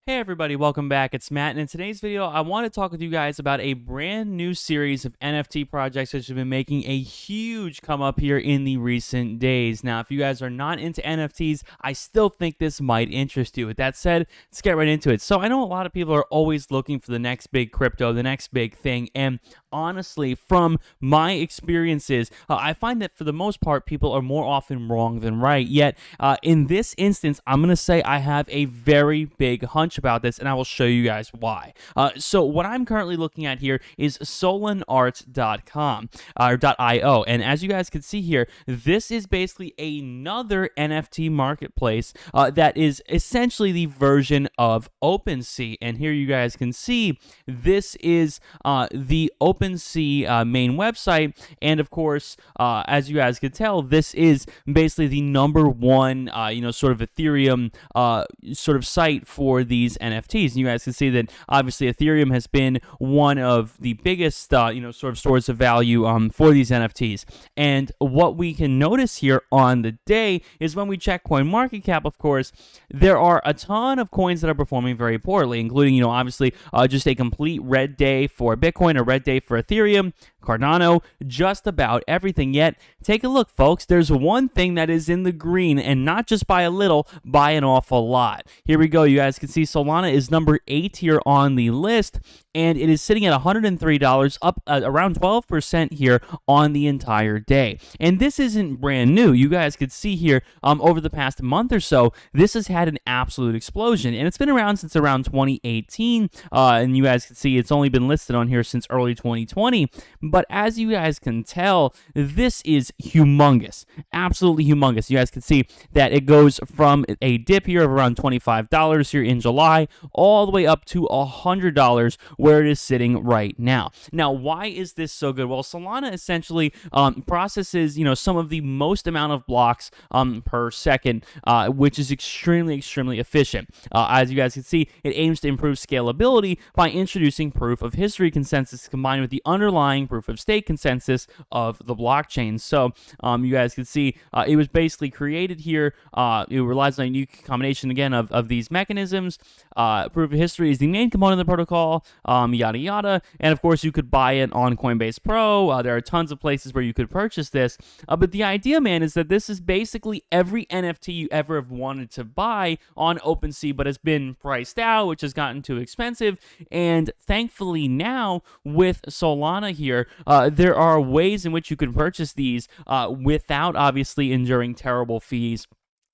Hey everybody, welcome back. It's Matt, and in today's video, I want to talk with you guys about a brand new series of NFT projects that have been making a huge come up here in the recent days. Now, if you guys are not into NFTs, I still think this might interest you. With that said, let's get right into it. So I know a lot of people are always looking for the next big crypto, the next big thing, and honestly, from my experiences, I find that for the most part, people are more often wrong than right. Yet, in this instance, I'm going to say I have a very big hunch about this, and I will show you guys why. So what I'm currently looking at here is solanart.com or .io, and as you guys can see here, this is basically another NFT marketplace that is essentially the version of OpenSea. And here you guys can see this is the OpenSea main website, and of course, as you guys can tell, this is basically the number one, sort of Ethereum sort of site for these NFTs. And you guys can see that obviously Ethereum has been one of the biggest, sort of stores of value for these NFTs. And what we can notice here on the day is when we check CoinMarketCap, of course, there are a ton of coins that are performing very poorly, including, obviously just a complete red day for Bitcoin, a red day for Ethereum, Cardano, just about everything. Yet, take a look, folks. There's one thing that is in the green, and not just by a little, by an awful lot. Here we go. You guys can see Solana is number 8 here on the list, and it is sitting at $103, up around 12% here on the entire day. And this isn't brand new. You guys could see here over the past month or so, this has had an absolute explosion, and it's been around since around 2018, and you guys can see it's only been listed on here since early 2020. But as you guys can tell, this is humongous, absolutely humongous. You guys can see that it goes from a dip here of around $25 here in July all the way up to $100 where it is sitting right now. Now, why is this so good? Well, Solana essentially processes, some of the most amount of blocks per second, which is extremely efficient. As you guys can see, it aims to improve scalability by introducing proof of history consensus combined with the underlying proof of stake consensus of the blockchain. So you guys can see it was basically created here. It relies on a unique combination again of these mechanisms. Proof of history is the main component of the protocol, yada yada, and of course you could buy it on Coinbase Pro. There are tons of places where you could purchase this, but the idea, man, is that this is basically every NFT you ever have wanted to buy on OpenSea, but has been priced out, which has gotten too expensive. And thankfully now with Solana here, there are ways in which you can purchase these without obviously enduring terrible fees,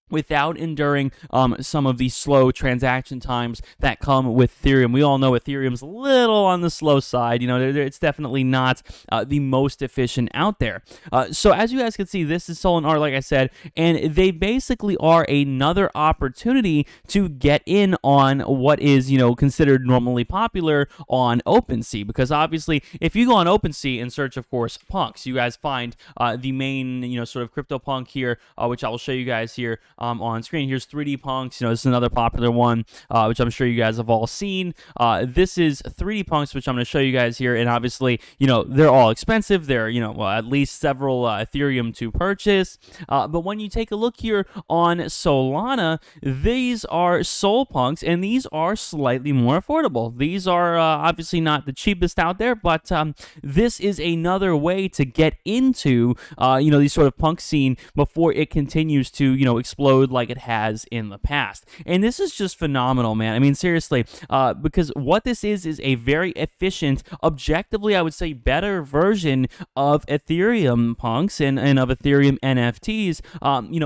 without enduring some of the slow transaction times that come with Ethereum. We all know Ethereum's a little on the slow side. It's definitely not the most efficient out there. So as you guys can see, this is Solana, like I said, and they basically are another opportunity to get in on what is, considered normally popular on OpenSea. Because obviously, if you go on OpenSea and search, of course, punks, you guys find the main, sort of crypto punk here, which I will show you guys here on screen. Here's 3D Punks. This is another popular one, which I'm sure you guys have all seen. This is 3D Punks, which I'm going to show you guys here. And obviously, they're all expensive. They're, at least several Ethereum to purchase. But when you take a look here on Solana, these are Sol Punks, and these are slightly more affordable. These are obviously not the cheapest out there, but this is another way to get into, these sort of punk scene before it continues to, explode like it has in the past. And this is just phenomenal, man. I mean, seriously, because what this is a very efficient, objectively, I would say, better version of Ethereum punks and of Ethereum NFTs,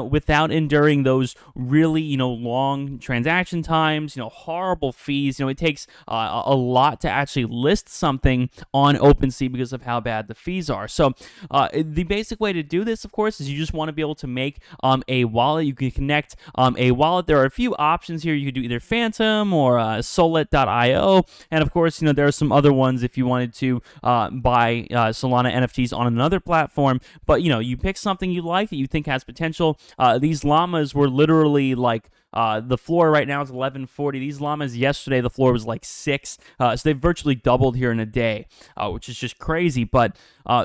without enduring those really, long transaction times, horrible fees. It takes a lot to actually list something on OpenSea because of how bad the fees are. So the basic way to do this, of course, is you just want to be able to make a wallet. You can connect a wallet. There are a few options here. You could do either Phantom or Solana.io, and of course, there are some other ones if you wanted to buy Solana NFTs on another platform. But you pick something you like that you think has potential. These llamas were literally like The floor right now is 1140. These llamas yesterday, the floor was like 6. So they've virtually doubled here in a day, which is just crazy. But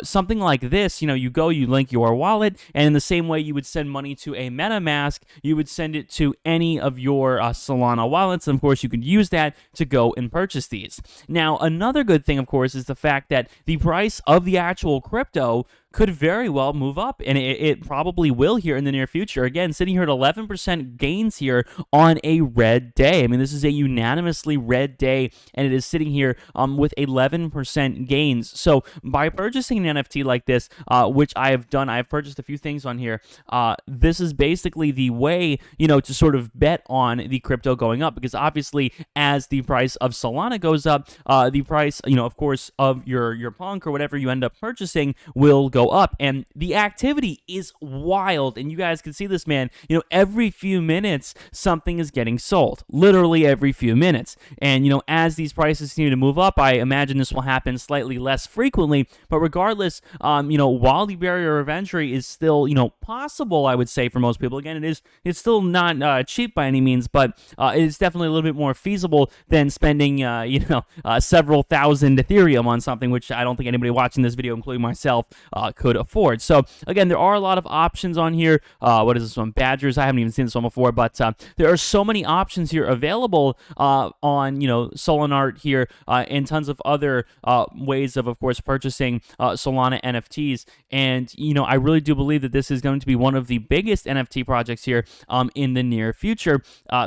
something like this, you go, you link your wallet, and in the same way you would send money to a MetaMask, you would send it to any of your Solana wallets, and of course you could use that to go and purchase these. Now, another good thing, of course, is the fact that the price of the actual crypto could very well move up, and it probably will here in the near future. Again, sitting here at 11% gains here on a red day. I mean, this is a unanimously red day, and it is sitting here with 11% gains. So by purchasing an NFT like this, which I have done, I've purchased a few things on here. This is basically the way, to sort of bet on the crypto going up, because obviously as the price of Solana goes up, the price, of course, of your punk or whatever you end up purchasing will go up, and the activity is wild. And you guys can see this, man. Every few minutes something is getting sold, literally every few minutes. And as these prices continue to move up, I imagine this will happen slightly less frequently, but regardless, while the barrier of entry is still possible, I would say, for most people, again, it's still not cheap by any means, but it's definitely a little bit more feasible than spending several thousand Ethereum on something, which I don't think anybody watching this video, including myself, could afford. So again, there are a lot of options on here. What is this one? Badgers. I haven't even seen this one before, but there are so many options here available on Solana here, and tons of other ways of course, purchasing Solana NFTs. And I really do believe that this is going to be one of the biggest NFT projects here in the near future,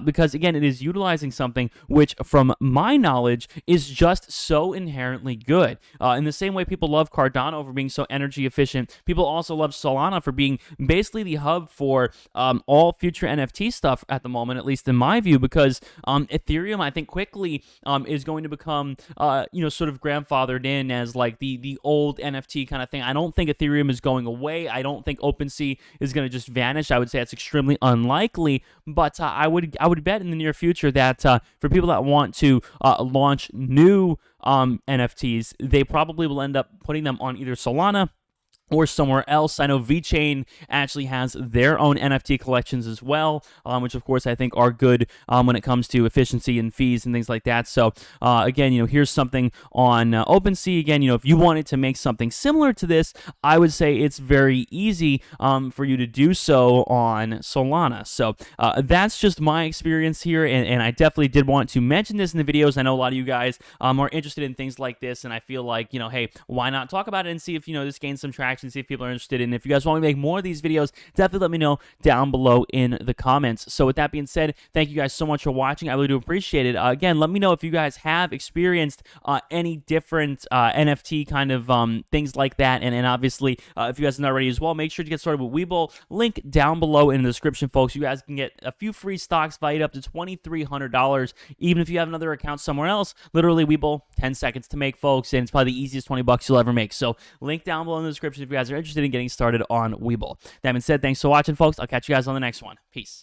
because again, it is utilizing something which, from my knowledge, is just so inherently good. In the same way people love Cardano for being so energy efficient, people also love Solana for being basically the hub for all future NFT stuff at the moment, at least in my view, because Ethereum, I think, quickly is going to become sort of grandfathered in as like the old NFT kind of thing. I don't think Ethereum is going away. I don't think OpenSea is going to just vanish. I would say that's extremely unlikely, but I would bet in the near future that for people that want to launch new NFTs, they probably will end up putting them on either Solana or somewhere else. I know VeChain actually has their own NFT collections as well, which of course I think are good when it comes to efficiency and fees and things like that. So again, here's something on OpenSea. Again, if you wanted to make something similar to this, I would say it's very easy for you to do so on Solana. So that's just my experience here, and I definitely did want to mention this in the videos. I know a lot of you guys are interested in things like this, and I feel like, hey, why not talk about it and see if, this gains some traction, see if people are interested. And if you guys want me to make more of these videos, definitely let me know down below in the comments. So with that being said, thank you guys so much for watching. I really do appreciate it. Again, let me know if you guys have experienced any different NFT kind of things like that. And obviously, if you guys are not already as well, make sure to get started with Webull. Link down below in the description, folks. You guys can get a few free stocks valued up to $2,300, even if you have another account somewhere else. Literally, Webull, 10 seconds to make, folks, and it's probably the easiest $20 you'll ever make. So link down below in the description if you guys are interested in getting started on Webull. That being said, thanks for watching, folks. I'll catch you guys on the next one. Peace.